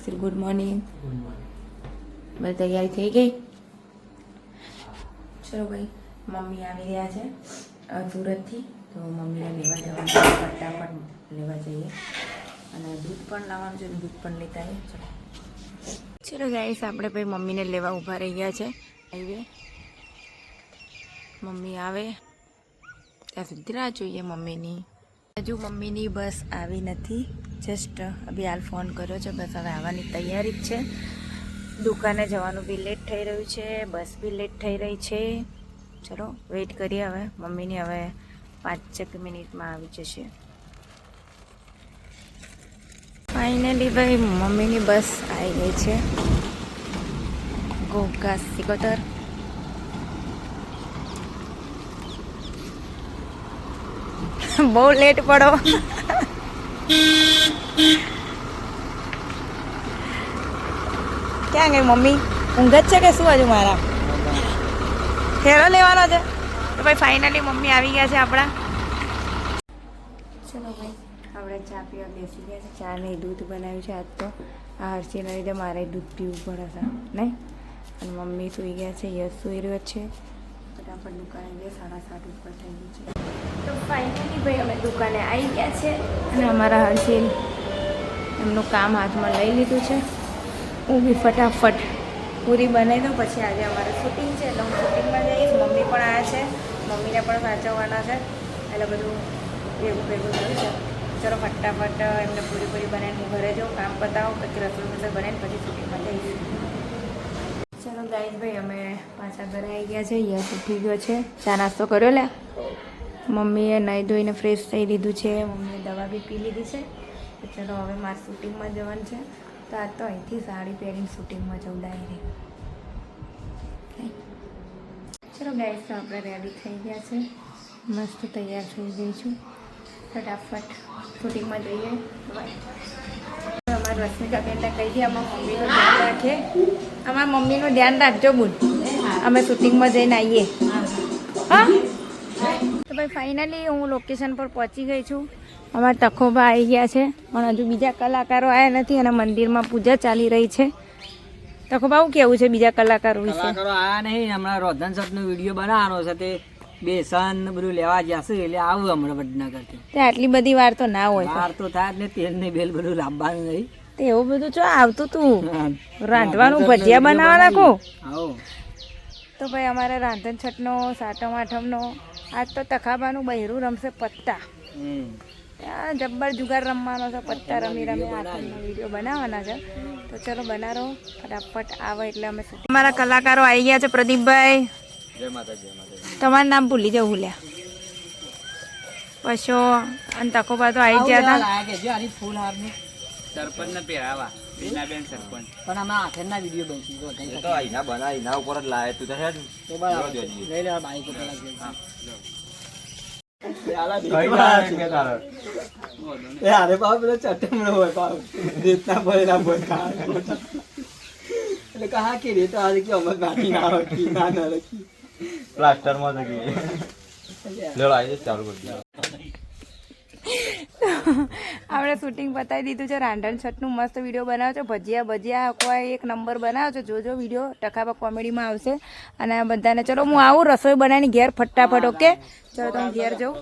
Harshil good morning. બધી તૈયારી થઈ ગઈ? ચલો ભાઈ, મમ્મી આવી રહ્યા છે સુરતથી, તો મમ્મીને લેવા જવાનું ફટાફટ લેવા જઈએ અને દૂધ પણ લાવવાનું છે, દૂધ પણ લેતા આવીએ. ચલો ગાઈસ, આપણે ભાઈ મમ્મીને લેવા ઊભા રહી ગયા છે હાઈવે. મમ્મી આવે ત્યાં સુધી રાહ જોઈએ મમ્મીની. હજુ મમ્મીની બસ આવી નથી, જસ્ટ અભી હાલ ફોન કર્યો છે, બસ હવે આવવાની તૈયારી જ છે. દુકાને જવાનું બી લેટ થઈ રહ્યું છે, બસ બી લેટ થઈ રહી છે. ચલો વેઇટ કરીએ હવે મમ્મીની. હવે 5-6 મિનિટમાં આવી જશે. ફાઇનલી ભાઈ મમ્મીની બસ આવી ગઈ છે, ઘોઘા સિકોતર. બહુ લેટ પડો. ક્યાં ગઈ મમ્મી? ઊંઘ જ છે કે શું હજુ? મારા ફેરો લેવાનો છે તો ભાઈ ફાઇનલી મમ્મી આવી ગયા છે આપણા. ચલો ભાઈ, આપણે ચા પીવા બેસી ગયા છે. ચા નહીં, દૂધ બનાવ્યું છે આજ તો. આ હર્ષીના લીધે મારે દૂધ પીવું પડે છે નહીં. અને મમ્મી સૂઈ ગયા છે, યશ સૂઈ રહ્યો છે. ફટાફટ દુકાને ગયા, 7:30 ઉપર થઈ ગઈ છે. તો ફાઇનલી ભાઈ અમે દુકાને આવી ગયા છે અને અમારા હર્ષિલ એમનું કામ હાથમાં લઈ લીધું છે. હું બી ફટાફટ પૂરી બનાવી દઉં, પછી આજે અમારે શૂટિંગ છે એટલે હું શૂટિંગમાં જઈશ. મમ્મી પણ આવ્યા છે, મમ્મીને પણ સાચવવાના છે, એટલે બધું ભેગું થયું છે. ચલો ફટાફટ એમને પૂરી બનાવીને હું ઘરે જાઉં, કામ પતાવું, પછી રસોઈ બનાવીને પછી શૂટિંગમાં જઈશ. ચલો ગાઈસ ભાઈ, અમે પાછા ઘરે આવી ગયા છે. યશ ઉઠી ગયો છે, ચા નાસ્તો કર્યો લે. મમ્મીએ નાહી ધોઈને ફ્રેશ થઈ લીધું છે, મમ્મીએ દવા બી પી લીધી છે. તો ચલો હવે મારે શૂટિંગમાં જવાનું છે, તો આ તો અહીંથી સાડી પહેરીને શૂટિંગમાં જવું ડાયરેક્ટ. ચલો ગાઈસ, તો આપણે રેડી થઈ ગયા છે, મસ્ત તૈયાર થઈ ગઈ છું. ફટાફટ શૂટિંગમાં જઈએ. અમારા રશ્મિકાબેનને કહી દઈએ અમારા મમ્મીનું ધ્યાન રાખે. અમારા મમ્મીનું ધ્યાન રાખજો બુન, અમે શૂટિંગમાં જઈને આવીએ. હા તો ભાઈ ફાઇનલી હું લોકેશન પર પહોંચી ગઈ છું. અમારા તખોબા આવી ગયા છે, પણ હજુ બીજા કલાકારો આવ્યા નથી અને મંદિરમાં પૂજા ચાલી રહી છે. તખોબા શું કેવું છે બીજા કલાકારો વિશે? કલાકારો આવ્યા નહીં, હમણાં રોધન સટનો વિડીયો બનાવવાનો છે, તે બેસન બધું લેવા જશે એટલે આવું હમણાં વડનગરથી. તે આટલી બધી વાર તો ના હોય, વાર તો થાય ને, તેલ ને બેલ બધું લાવવાનું નહીં. તે એવું બધું જો આવતું તું રાંધવાનું, ભજીયા બનાવવાના કો. તો ભાઈ અમારે રાંધણ છઠનો, સાતમ આઠમનો આજ તો તખાબાનું બહેરું રમશે પત્તા. જબ્બર જુગાર રમવાનો છે, પત્તા રમી આઠમનો વિડીયો બનાવવાના છે. તો ચલો બનાવો ફટાફટ આવે એટલે અમે. અમારા કલાકારો આવી ગયા છે. પ્રદીપભાઈ, તમારું નામ ભૂલી જાઉં ભૂલ્યા પછો. અને તકોબા તો આવી ગયા હતા. સરપંચ ને પહેરાવા બીનાબેન સરપંચ પણ આમાં આખરના વિડીયો બનશે તો આઈના બના આઈના ઉપર જ લાવે તું તો હેડ તો બરાબર લઈ લે બાઈક ઉપર લાગી. હા એ આરે પાવ પેલો ચટમણો હોય પાવ રીતના ભરેલા બોલ ખા એટલે કહા કે રે તો આજે કે અમર નાખી ના હોય કી ના ન લખી પ્લાસ્ટર માં જગી લે આઈ ચાલુ કરી દે. આપણે શૂટિંગ બતાવી દીધું છે, રાંધણ છઠનું મસ્ત વિડીયો બનાવ્યો છે. ભજીયા કોઈ એક નંબર બનાવ્યો છે, જોજો વિડીયો ટકાબા કોમેડીમાં આવશે. અને બધાને ચલો હું આવું રસોઈ બનાવીને ઘેર ફટાફટ. ઓકે ચલો તો હું ઘેર જાઉં.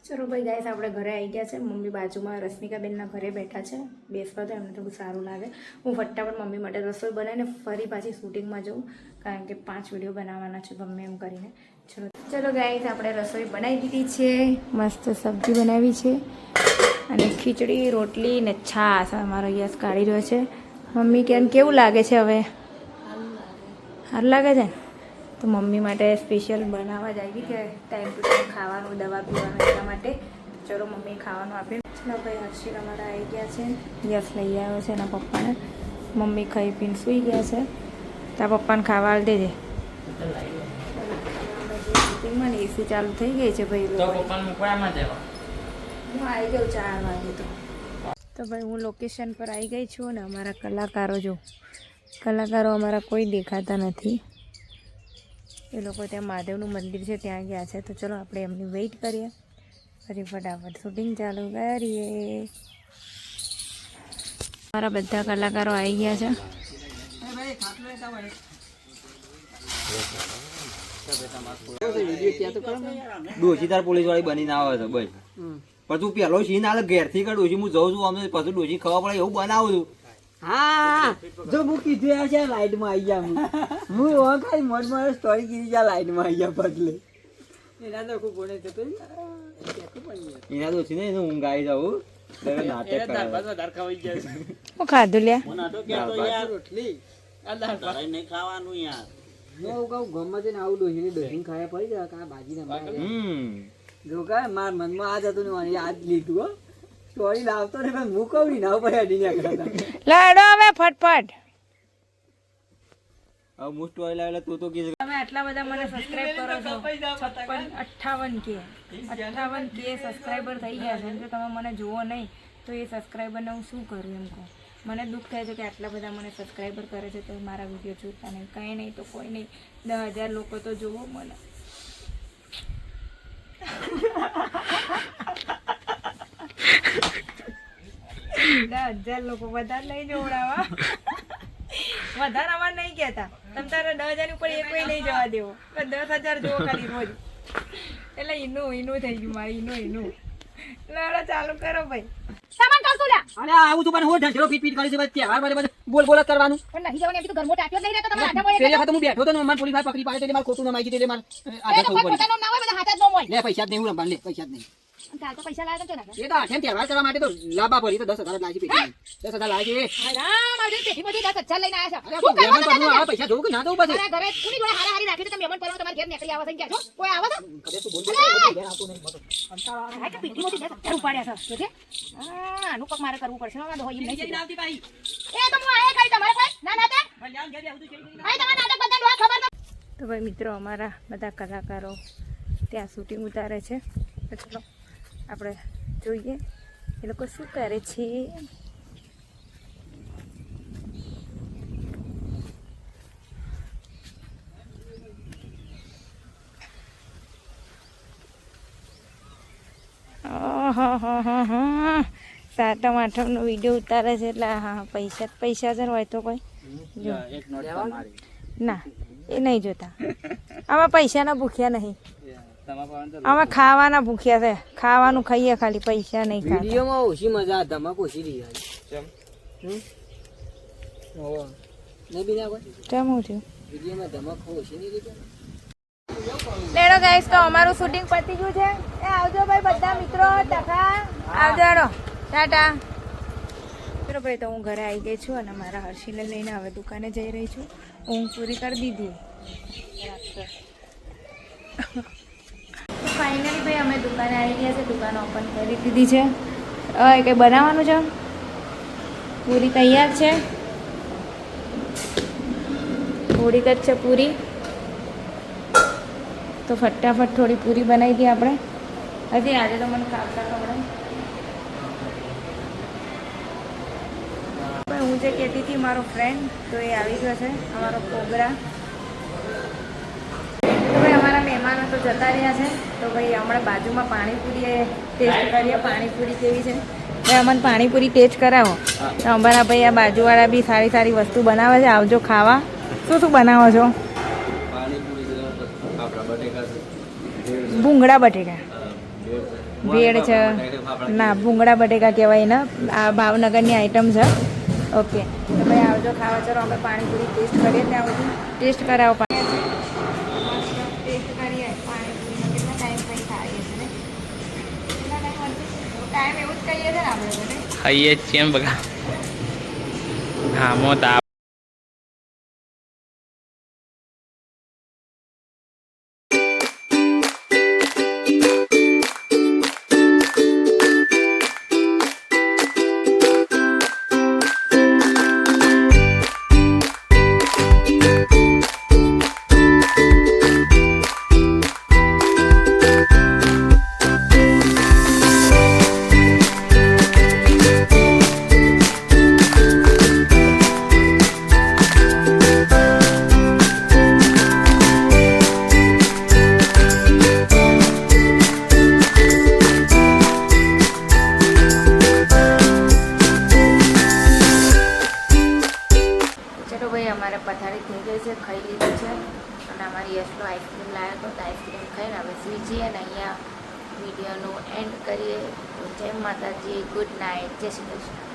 ચલો ભાઈ ગાઈસ, આપણે ઘરે આવી ગયા છે. મમ્મી બાજુમાં રશ્મિકાબેનના ઘરે બેઠા છે, બેસવા તો એમને તો બહુ સારું લાગે. હું ફટાફટ મમ્મી માટે રસોઈ બનાવીને ફરી પાછી શૂટિંગમાં જાઉં, કારણ કે 5 વિડીયો બનાવવાના છે ગમે એમ કરીને. ચલો ગાઈસ, આપણે રસોઈ બનાવી દીધી છે, મસ્ત સબ્જી બનાવી છે અને ખીચડી, રોટલી ને છાશ. અમારો યશ કાઢી રહ્યો છે. મમ્મી કેવું લાગે છે હવે? સારું લાગે છે. તો મમ્મી માટે સ્પેશિયલ બનાવવા જ આવી કે ટાઈમ ટુ ટાઈમ ખાવાનું, દવા પીવાનું, એટલા માટે. ચલો મમ્મી ખાવાનું આપે. ચલો ભાઈ, હર્ષિલ અમારા આવી ગયા છે. યશ લઈ આવ્યો છે એના પપ્પાને. મમ્મી ખાઈ પીને સૂઈ ગયા છે. તારા પપ્પાને ખાવા આવી દેજે. એસી ચાલુ થઈ ગઈ છે ભાઈ. હું આવી જાઉં 4 વાગે. તો ભાઈ હું લોકેશન પર આવી ગઈ છું અને અમારા કલાકારો કલાકારો અમારા કોઈ દેખાતા નથી. એ લોકો ત્યાં મહાદેવનું મંદિર છે ત્યાં ગયા છે. તો ચલો આપણે એમની વેઇટ કરીએ, પછી ફટાફટ શૂટિંગ ચાલુ કરીએ. મારા બધા કલાકારો આવી ગયા છે. ડોશી તાર પોલીસ વાળી બનીને આવે છે બસ. પણ તું પેલો સીન આલે ઘેરથી કર ડોશી હું જઉં છું અમે પછી ડોશી ખબર પડે એવું બનાવું છું. હા જો હું કીધું છે લાઈટમાં આવી ગયા હું ખાલી મોડ મોડ સ્ટોરી કીધી છે લાઈટમાં આવી ગયા બદલે એના તો ખૂબ બોલે તો એના ડોશી ને એનું ઊંઘ આવી જવું નાટક હું ખાધું લ્યા રોટલી ગમે છે ને આવું ડોહીને ડોહીને ખાયા પડી જાય કા ભાજી ના જો કા માર મનમાં આ જ હતું ને યાદ લીધું હો સ્ટોરી લાવતો ને પણ હું કહું ના ઉપર અડીને કરતા લડો હવે ફટફટ. હવે હું સ્ટોરી લાવેલા તું તો કીધું તમે આટલા બધા મને સબસ્ક્રાઇબ કરો છો 58K સબસ્ક્રાઇબર થઈ ગયા છે. જો તમે મને જુઓ નહીં તો એ સબસ્ક્રાઇબરને હું શું કરું એમ કહું. મને દુઃખ થાય છે કે આટલા બધા મને સબસ્ક્રાઇબર કરે છે તો મારા વિડીયો જોતા નહીં. કંઈ નહીં તો કોઈ નહીં 10,000 લોકો તો જુઓ મને. 10,000 લોકો વધારે નહીં જોવડાવા. વધારે અમારે નહીં કહેતા. તમે તારે 10,000 ઉપર એક નહીં જવા દેવો. 10,000 જોવો ખાલી રોજ. એટલે ઈનું થઈ ગયું મારી ઈનું. લડો ચાલુ કરો ભાઈ. સામાન કાઢ લ્યા. અરે આવું તું પણ હું ઢંઢેરો પીટ કરી છે બસ તહેવાર મારે બધું બોલ બોલ જ કરવાનું પણ નહીં જવાનું એમ તો ઘરમાં ટાટ્યો જ નહીં રહેતો તમે આટા મોય. પેલે વખત હું બેઠો તો ને મને પોલીસ પકડી પાડે એટલે મારે ખોટું ના માગી એટલે મારે આદત થવું પડે. પોતાનો ના હોય બધા હાથ જ ન હોય. લે પૈસા જ નહીં હું રમવાનું લે પૈસા જ નહીં કાલ તો પૈસા લાવ્યા તો ને. એ તો આઠેમ તહેવાર કરવા માટે તો લાંબા ભરી તો 10,000 લાગી પેટી 10,000 લાગી રામ આજે પેટી બધી 10,000 લઈને આવ્યા છે. અરે મહેમાન પરનું આવા પૈસા જોવું કે ના દઉં પછી ઘરે કુની જોડે હારી રાખી તો મહેમાન પરવા તમારે ઘેર નીકળી આવે છે કે છો કોઈ આવે છે? કદે તું બોલ ઘેર આવતો નહીં મતો આ કે પેટી મોટી 10,000 ઉપાડ્યા છે જોજે. આનું પગ મારે કરવું પડશે મારો હોય એમ નહીં આવતી ભાઈ. એ તો હું આયા કરી તમારે ભાઈ ના ના તે ભાઈ તમારા નાટક બધા ડોહા ખબર ન. તો ભાઈ મિત્રો અમારા બધા કલાકારો ત્યાં શૂટિંગ ઉતારે છે. તો ચલો આપણે જોઈએ એ લોકો શું કરે છે. સાતમ આઠમનો વિડીયો ઉતારે છે એટલે હા પૈસા જ હોય તો કોઈ જો ના એ નહીં જોતા. આમાં પૈસાના ભૂખ્યા નહીં, આમાં ખાવાના ભૂખ્યા છે. ખાવાનું ખાઈએ ખાલી, પૈસા નહીં ખાતા. વિડીયોમાં ઓછી મજા ધમાક ઓછી રહી કેમ નહીં બીજા કોઈ કેમ હું થયું વિડીયોમાં ધમાક ઓછી નહીં રહી. લેડો ગાઈસ તો અમારું શૂટિંગ પતી ગયું છે. એ આવજો ભાઈ બધા મિત્રો ટકા આવજો હેડો ટાટા. ચલો ભાઈ તો હું ઘરે આવી ગઈ છું અને મારા હર્ષીને લઈને હવે દુકાને જઈ રહી છું. ઊંઘ પૂરી કરી દીધી. ફાઇનલી ભાઈ અમે દુકાને આવી ગયા છે. દુકાન ઓપન કરી દીધી છે. હવે કંઈ બનાવવાનું છે? પૂરી તૈયાર છે. થોડીક જ છે પૂરી, તો ફટાફટ થોડી પૂરી બનાવી દઈએ આપણે. હજી આજે તો મને ખાતા ખવડાવ. હું જે કહેતી હતી મારો ફ્રેન્ડ, તો એ આવી ગયો છે અમારો કોબરા. તો ભાઈ અમારા મહેમાનો તો જતા રહ્યા છે. તો ભાઈ હમણાં બાજુમાં પાણીપુરી ટેસ્ટ કરીએ પાણીપુરી કેવી છે. ભાઈ અમને પાણીપુરી ટેસ્ટ કરાવો. તો અમારા ભાઈ આ બાજુવાળા બી સારી સારી વસ્તુ બનાવે છે, આવજો ખાવા. શું શું બનાવો છો? ભૂંગળા બટેકા, ભેળ છે ના ભૂંગળા બટેકા કહેવાય ને. આ ભાવનગરની આઈટમ છે. ઓકે તો ભાઈ આવજો ખાવા. ચલો આપણે પાણીપુરી ટેસ્ટ કરીએ. ત્યાં બધું ટેસ્ટ કરાવો. ટેસ્ટ કરીએ પાણીપુરીનો. કેટલા ટાઈમ પછી ખાઈએ છીએ? કેટલા ટાઈમ એવું જ કહીએ છીએ ને આપણે બધે ખાઈએ છીએ બગા. હા મોતા ભાઈ અમારે પથારી થઈ ગઈ છે, ખાઈ લીધી છે અને અમારી યશનો આઈસ્ક્રીમ લાવ્યો હતો તો આઈસ્ક્રીમ ખાઈને હવે સુઈ જઈએ અને અહીંયા વિડીયોનું એન્ડ કરીએ. જય માતાજી, ગુડ નાઇટ, જય શ્રી કૃષ્ણ.